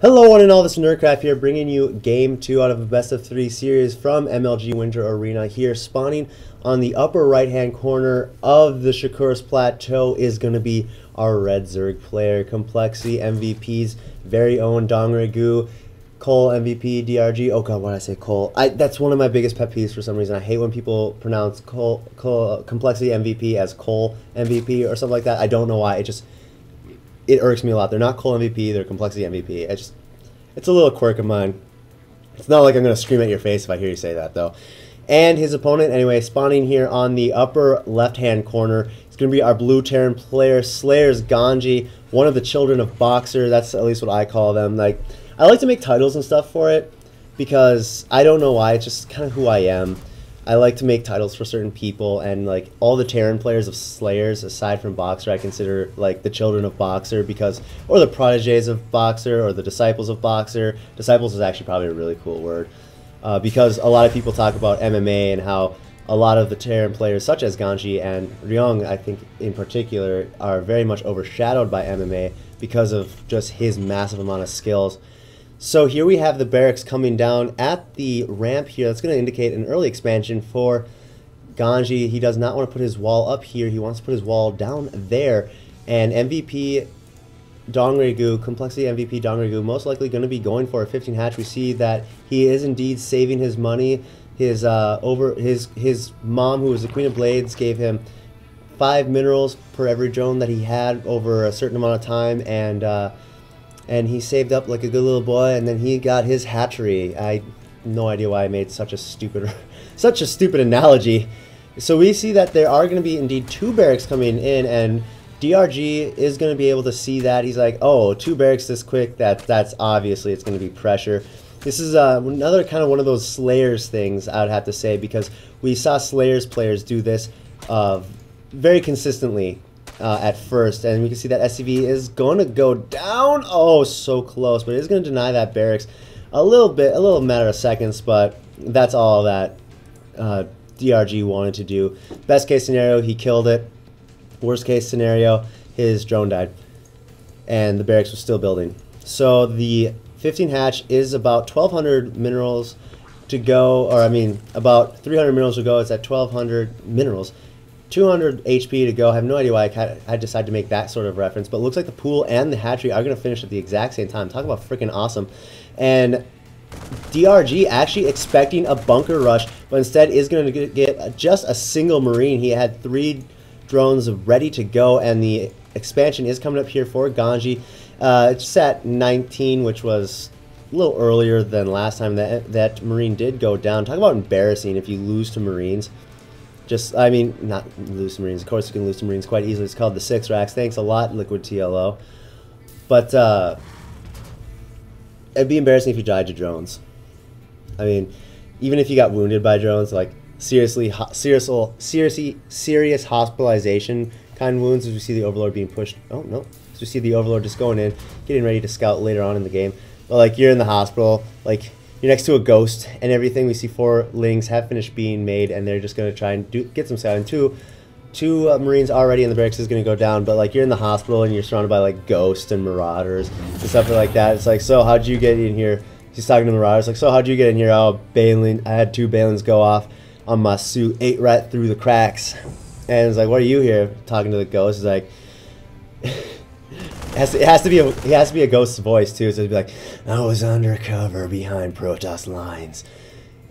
Hello one and all, this is Nerdcraft here, bringing you Game 2 out of a best of 3 series from MLG Winter Arena. Here, spawning on the upper right-hand corner of the Shakur's Plateau is going to be our Red Zerg player, Complexity MVP's very own Dongregu, coLMVPDRG. Oh god, why did I say Cole? That's one of my biggest pet peeves for some reason. I hate when people pronounce Complexity MVP as Cole MVP or something like that. I don't know why. It irks me a lot. They're not coLMVP, they're Complexity MVP. It's a little quirk of mine. It's not like I'm going to scream at your face if I hear you say that, though. And his opponent, anyway, spawning here on the upper left-hand corner, is going to be our blue Terran player, SlayerSGanzi, one of the children of Boxer. That's at least what I call them. I like to make titles and stuff for it because I don't know why. It's just kind of who I am. I like to make titles for certain people, and all the Terran players of Slayers, aside from Boxer, I consider the children of Boxer or the proteges of Boxer, or the disciples of Boxer. Disciples is actually probably a really cool word because a lot of people talk about MMA and how a lot of the Terran players, such as Ganji and Ryong, I think in particular, are very much overshadowed by MMA because of just his massive amount of skills. So here we have the barracks coming down at the ramp here. That's going to indicate an early expansion for Ganji. He does not want to put his wall up here. He wants to put his wall down there. And MVP Dongregu, Complexity MVP Dongregu, most likely going to be going for a 15 hatch. We see that he is indeed saving his money. His mom, who was the Queen of Blades, gave him 5 minerals per every drone that he had over a certain amount of time, and he saved up like a good little boy, and then he got his hatchery. I have no idea why I made such a stupid analogy. So we see that there are going to be indeed 2 barracks coming in, and DRG is going to be able to see that. He's like, oh, 2 barracks this quick, that's obviously it's going to be pressure. This is another kind of one of those Slayers things, I would have to say, because we saw Slayers players do this very consistently at first, and we can see that SCV is going to go down. Oh, so close, but it is going to deny that barracks a little matter of seconds, but that's all that DRG wanted to do. Best case scenario, he killed it. Worst case scenario, his drone died, and the barracks was still building. So the 15 hatch is about 1,200 minerals to go, or I mean, about 300 minerals to go. It's at 1,200 minerals. 200 HP to go. I have no idea why I decided to make that sort of reference, but it looks like the pool and the hatchery are going to finish at the exact same time. Talk about freaking awesome. And DRG actually expecting a bunker rush, but instead is going to get just a single Marine. He had 3 drones ready to go, and the expansion is coming up here for Ganji. It's at 19, which was a little earlier than last time that Marine did go down. Talk about embarrassing if you lose to Marines. I mean, not lose to Marines. Of course, you can lose to Marines quite easily. It's called the 6 racks. Thanks a lot, Liquid TLO. But it'd be embarrassing if you died to drones. I mean, even if you got wounded by drones, serious hospitalization kind of wounds, as we see the Overlord being pushed. Oh no, as we see the Overlord just going in, getting ready to scout later on in the game. But you're in the hospital, you're next to a ghost and everything. We see 4 lings have finished being made, and they're just going to try and get some scouting. Two Marines already in the barracks is going to go down, but you're in the hospital and you're surrounded by ghosts and marauders and stuff like that. It's so how'd you get in here? He's talking to marauders, so how'd you get in here? Oh, Balin, I had 2 Balins go off on my suit, 8 right through the cracks. And it's what are you here? Talking to the ghost. He's like, it has to be a ghost's voice too, so it'd be like, I was undercover behind Protoss lines.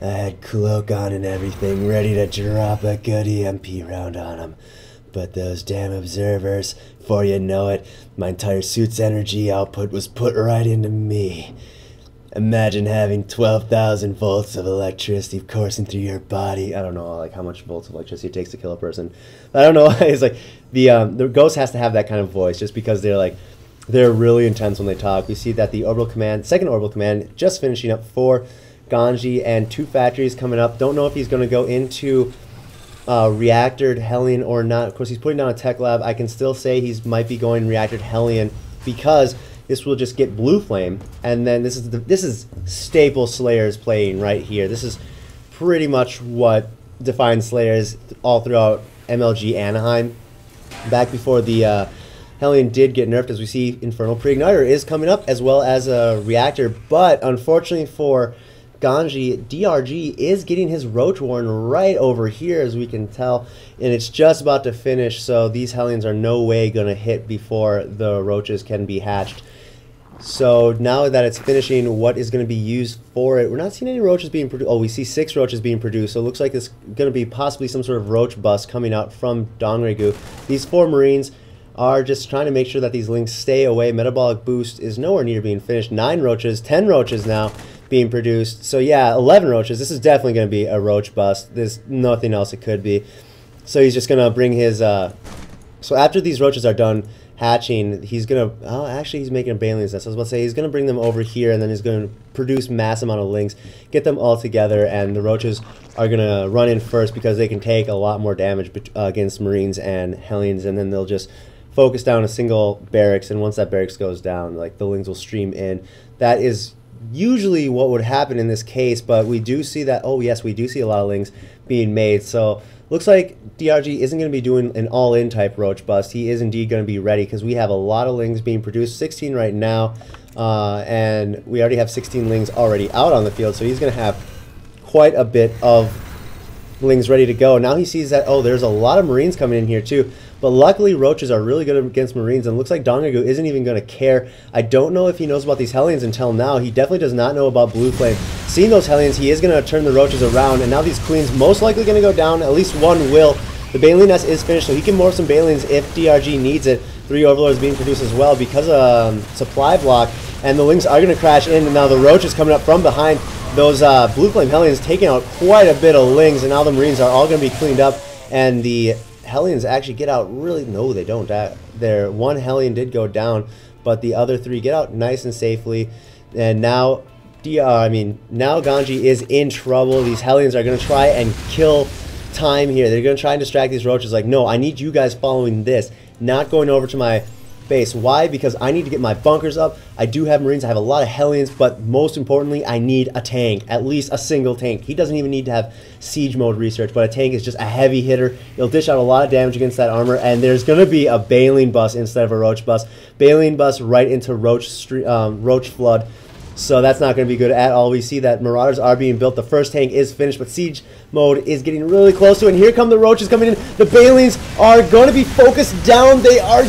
I had cloak on and everything, ready to drop a good EMP round on them. But those damn observers, before you know it, my entire suit's energy output was put right into me. Imagine having 12,000 volts of electricity coursing through your body. I don't know how much volts of electricity it takes to kill a person. I don't know. It's the ghost has to have that kind of voice, just because they're really intense when they talk. We see that the orbital command, second orbital command, just finishing up for Ganji, and 2 factories coming up. Don't know if he's going to go into reactored Hellion or not. Of course, he's putting down a tech lab. I can still say he might be going reactored Hellion because this will just get blue flame, and then this is staple Slayers playing right here. This is pretty much what defines Slayers all throughout MLG Anaheim. Back before the Hellion did get nerfed, as we see Infernal Pre-Igniter is coming up, as well as a Reactor. But unfortunately for Ganji, DRG is getting his Roach Warren right over here, as we can tell, and it's just about to finish, so these Hellions are no way going to hit before the Roaches can be hatched. So now that it's finishing, what is going to be used for it? We're not seeing any Roaches being produced. Oh, we see 6 Roaches being produced, so it looks like it's going to be possibly some sort of Roach bust coming out from Dongregu. These 4 Marines are just trying to make sure that these Lings stay away. Metabolic Boost is nowhere near being finished. 9 Roaches, 10 Roaches now being produced. So yeah, 11 Roaches. This is definitely going to be a Roach bust. There's nothing else it could be. So he's just going to bring his... So after these Roaches are done hatching, he's going to... Oh, actually, he's making a Baneling's Nest. I was about to say, he's going to bring them over here, and then he's going to produce mass amount of Lings, get them all together, and the Roaches are going to run in first because they can take a lot more damage against Marines and Hellions, and then they'll just focus down a single barracks, and once that barracks goes down, like, the Lings will stream in. That is usually what would happen in this case, but we do see that, oh yes, we do see a lot of Lings being made, so looks like DRG isn't going to be doing an all-in type Roach bust. He is indeed going to be ready, because we have a lot of Lings being produced, 16 right now, and we already have 16 Lings already out on the field, so he's going to have quite a bit of Lings ready to go. Now he sees that, oh, there's a lot of Marines coming in here too. But luckily, Roaches are really good against Marines, and looks like Dongregu isn't even going to care. I don't know if he knows about these Hellions until now. He definitely does not know about Blue Flame. Seeing those Hellions, he is going to turn the Roaches around, and now these Queens most likely going to go down. At least one will. The Baneling Nest is finished, so he can morph some Banelings if DRG needs it. 3 Overlords being produced as well because of supply block, and the Lings are going to crash in, and now the Roach is coming up from behind. Those Blue Flame Hellions taking out quite a bit of Lings, and now the Marines are all going to be cleaned up, and the Hellions actually get out really... No, they don't. Their one Hellion did go down, but the other 3 get out nice and safely, and now now Ganji is in trouble. These Hellions are going to try and kill time here. They're going to try and distract these Roaches like, no, I need you guys following this, not going over to my base. Why? Because I need to get my bunkers up. I do have Marines, I have a lot of Hellions, but most importantly, I need a tank, at least a single tank. He doesn't even need to have siege mode research, but a tank is just a heavy hitter. It'll dish out a lot of damage against that armor, and there's going to be a Baneling bust instead of a Roach bust. Baneling bust right into Roach Flood. So that's not going to be good at all. We see that Marauders are being built. The first tank is finished, but siege mode is getting really close to it. And here come the Roaches coming in. The Banelings are going to be focused down. They are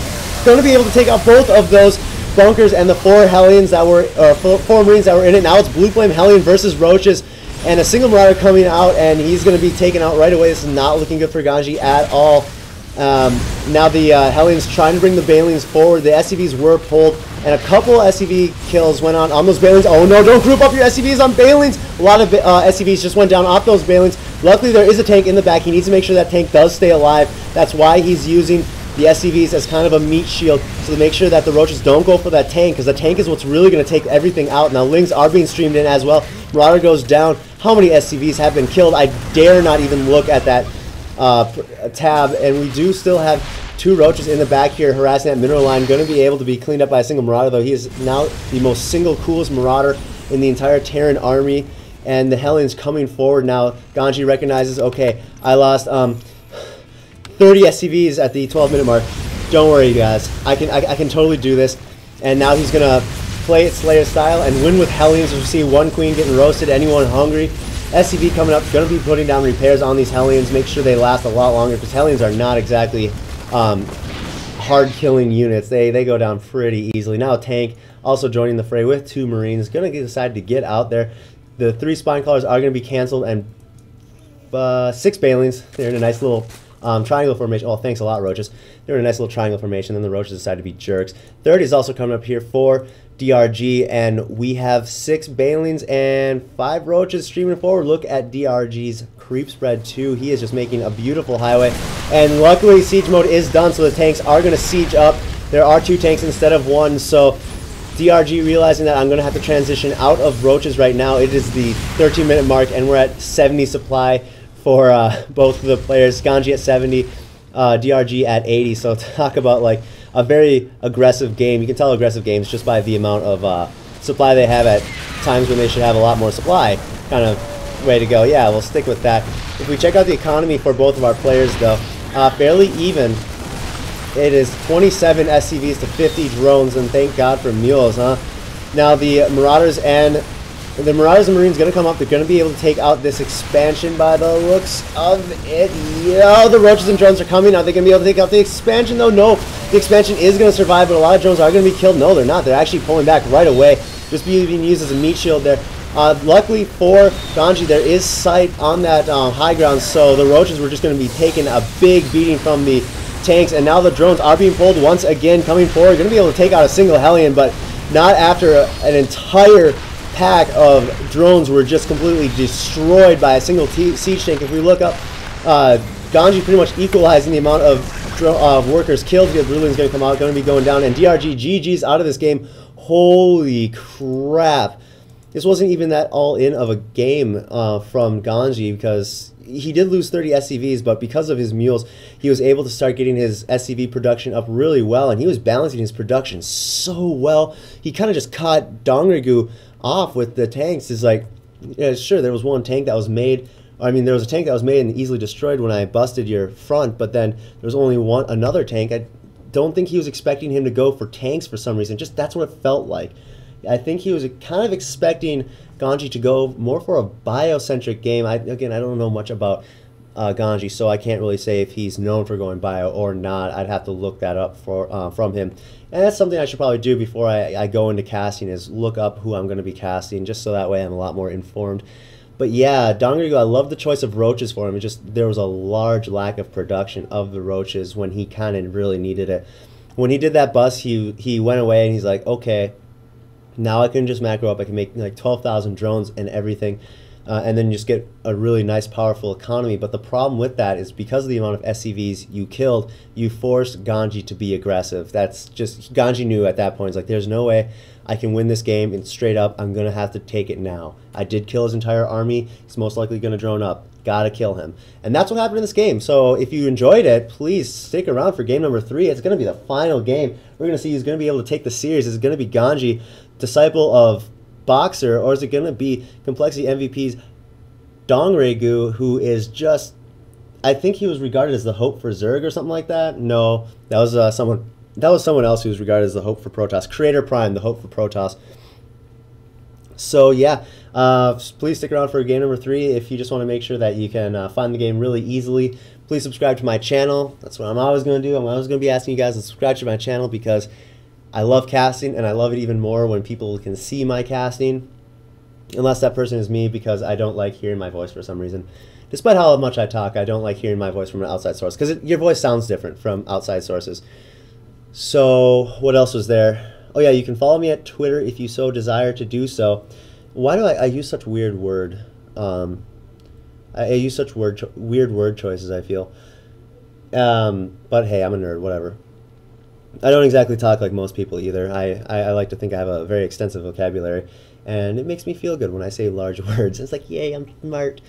going to be able to take out both of those bunkers and the 4 Hellions that were, or 4 Marines that were in it. Now it's Blue Flame Hellion versus Roaches, and a single Marauder coming out, and he's going to be taken out right away. This is not looking good for Ganji at all. Now the Hellions trying to bring the Banelings forward. The SCVs were pulled, and a couple SCV kills went on those Banelings. Oh no, don't group up your SCVs on Banelings. A lot of SCVs just went down off those Banelings. Luckily, there is a tank in the back. He needs to make sure that tank does stay alive. That's why he's using the SCVs as kind of a meat shield, so to make sure that the Roaches don't go for that tank, because the tank is what's really going to take everything out. Now Lings are being streamed in as well. Marauder goes down. How many SCVs have been killed? I dare not even look at that tab, and we do still have 2 Roaches in the back here harassing that mineral line. Going to be able to be cleaned up by a single Marauder, though. He is now the most coolest Marauder in the entire Terran army, and the Hellions coming forward now. Ganji recognizes, okay, I lost 30 SCVs at the 12-minute mark. Don't worry, guys. I can totally do this. And now he's gonna play it Slayer style and win with Hellions. As we see, 1 Queen getting roasted. Anyone hungry? SCV coming up. Gonna be putting down repairs on these Hellions. Make sure they last a lot longer, because Hellions are not exactly hard-killing units. They go down pretty easily. Now a tank also joining the fray with 2 Marines. Gonna decide to get out there. The 3 Spine Callers are gonna be canceled, and 6 Banelings. They're in a nice little triangle formation. Oh, thanks a lot, Roaches. They're in a nice little triangle formation, then the Roaches decide to be jerks. 30 is also coming up here for DRG, and we have 6 Banelings and 5 Roaches streaming forward. Look at DRG's creep spread too. He is just making a beautiful highway, and luckily siege mode is done, so the tanks are going to siege up. There are 2 tanks instead of 1, so DRG realizing that I'm going to have to transition out of Roaches right now. It is the 13-minute mark, and we're at 70 supply for both of the players. Ganji at 70, DRG at 80. So talk about like a very aggressive game. You can tell aggressive games just by the amount of supply they have at times when they should have a lot more supply. Kind of way to go. Yeah, we'll stick with that. If we check out the economy for both of our players, though, fairly even it is 27 SCVs to 50 drones, and thank God for mules, huh? Now the Marauders and Marines going to come up. They're going to be able to take out this expansion by the looks of it. Yeah, the roaches and drones are coming. Are they going to be able to take out the expansion, though? No, the expansion is going to survive, but a lot of drones are going to be killed. No, they're not. They're actually pulling back right away. Just being used as a meat shield there. Luckily for Ganji, there is sight on that high ground, so the roaches were just going to be taking a big beating from the tanks, and now the drones are being pulled once again, coming forward. Going to be able to take out a single Hellion, but not after an entire pack of drones were just completely destroyed by a single siege tank. If we look up, Ganji pretty much equalizing the amount of workers killed. The Brilliant's going to come out, going to be going down, and DRG GG's out of this game. Holy crap. This wasn't even that all-in of a game from Ganji, because he did lose 30 SCVs, but because of his mules, he was able to start getting his SCV production up really well, and he was balancing his production so well. He kind of just caught Dongrigu off with the tanks. It's like, yeah, sure, there was one tank that was made. I mean, there was a tank that was made and easily destroyed when I busted your front, but then there was only another tank. I don't think he was expecting him to go for tanks for some reason. Just that's what it felt like. I think he was kind of expecting Ganji to go more for a biocentric game. Again, I don't know much about Ganji, so I can't really say if he's known for going bio or not. I'd have to look that up from him. And that's something I should probably do before I go into casting, is look up who I'm going to be casting, just so that way I'm a lot more informed. But yeah, Dongrigu, I love the choice of roaches for him. It just, there was a large lack of production of the roaches when he kind of really needed it. When he did that bust, he went away and he's like, okay, now I can just macro up. I can make like 12,000 drones and everything, and then just get a really nice, powerful economy. But the problem with that is because of the amount of SCVs you killed, you forced Ganji to be aggressive. That's just, Ganji knew at that point, it's like, there's no way I can win this game, and straight up, I'm going to have to take it now. I did kill his entire army. He's most likely going to drone up. Gotta kill him. And that's what happened in this game. So if you enjoyed it, please stick around for game number 3. It's going to be the final game. We're going to see who's going to be able to take the series. Is it going to be Ganji, disciple of Boxer, or is it going to be Complexity MVP's Dongrigu, who is just, I think he was regarded as the hope for Zerg or something like that? No, that was someone else who was regarded as the hope for Protoss. Creator Prime, the hope for Protoss. So yeah, please stick around for game number 3 if you just want to make sure that you can find the game really easily. Please subscribe to my channel. That's what I'm always going to do. I'm always going to be asking you guys to subscribe to my channel, because I love casting, and I love it even more when people can see my casting. Unless that person is me, because I don't like hearing my voice for some reason. Despite how much I talk, I don't like hearing my voice from an outside source, because your voice sounds different from outside sources. So what else was there? Oh yeah, you can follow me at Twitter if you so desire to do so. Why do I use such weird word? I use such weird word choices, I feel. But hey, I'm a nerd, whatever. I don't exactly talk like most people either. I like to think I have a very extensive vocabulary, and it makes me feel good when I say large words. It's like, yay, I'm smart.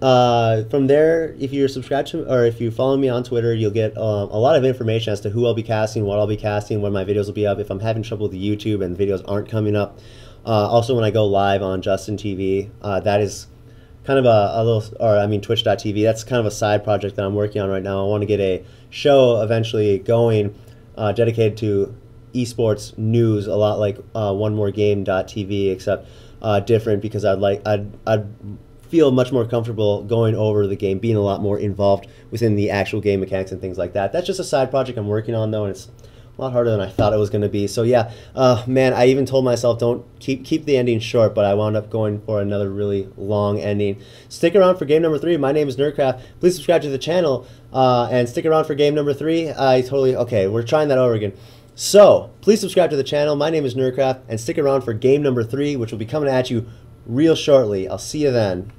From there, if you're subscribed to, or if you follow me on Twitter, you'll get a lot of information as to who I'll be casting, what I'll be casting, when my videos will be up, if I'm having trouble with YouTube and videos aren't coming up. Also, when I go live on Justin TV, that is kind of a little, or I mean Twitch.tv, that's kind of a side project that I'm working on right now. I want to get a show eventually going dedicated to esports news, a lot like OneMoreGame.tv, except different, because I'd feel much more comfortable going over the game, being a lot more involved within the actual game mechanics and things like that. That's just a side project I'm working on, though, and it's a lot harder than I thought it was going to be. So yeah, man, I even told myself don't keep the ending short, but I wound up going for another really long ending. Stick around for game number 3. My name is Nerdcraft. Please subscribe to the channel and stick around for game number 3. Okay, we're trying that over again. So please subscribe to the channel. My name is Nerdcraft, and stick around for game number 3, which will be coming at you real shortly. I'll see you then.